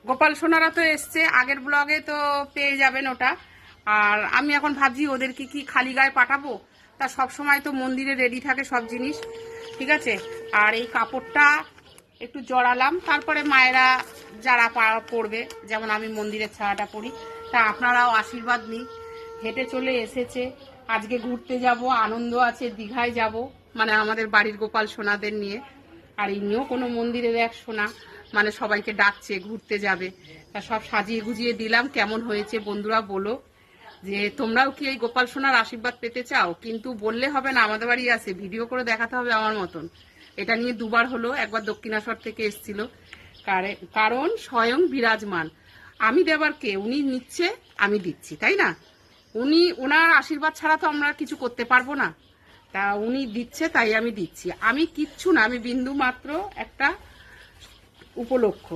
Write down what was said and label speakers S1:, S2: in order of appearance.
S1: গোপাল সোনারা তো এসছে, আগের ব্লগে তো পেয়ে যাবেন ওটা। আর আমি এখন ভাবছি ওদেরকে কি খালি গায়ে পাঠাবো, তা সব সময় তো মন্দিরে রেডি থাকে সব জিনিস, ঠিক আছে। আর এই কাপড়টা একটু জড়ালাম, তারপরে মায়েরা যারা পরবে, যেমন আমি মন্দিরের ছাড়াটা পরি, তা আপনারাও আশীর্বাদ নিই। হেঁটে চলে এসেছে, আজকে ঘুরতে যাব, আনন্দ আছে, দীঘায় যাব, মানে আমাদের বাড়ির গোপাল সোনাদের নিয়ে। আর ইনিও কোনো মন্দিরের এক সোনা, মানে সবাইকে ডাকছে ঘুরতে যাবে, তা সব সাজিয়ে গুজিয়ে দিলাম। কেমন হয়েছে বন্ধুরা বলো, যে তোমরাও কি এই গোপাল সোনার আশীর্বাদ পেতে চাও? কিন্তু বললে হবে না, আমাদের বাড়ি আছে, ভিডিও করে দেখাতে হবে আমার মতন। এটা নিয়ে দুবার হলো, একবার দক্ষিণেশ্বর থেকে এসেছিল, কারণ স্বয়ং বিরাজমান। আমি দেবার কে, উনি নিচ্ছে আমি দিচ্ছি, তাই না? ওনার আশীর্বাদ ছাড়া তো আমরা কিছু করতে পারবো না। তা উনি দিচ্ছে তাই আমি দিচ্ছি, আমি কিচ্ছু না, আমি বিন্দু মাত্র একটা উপলক্ষ।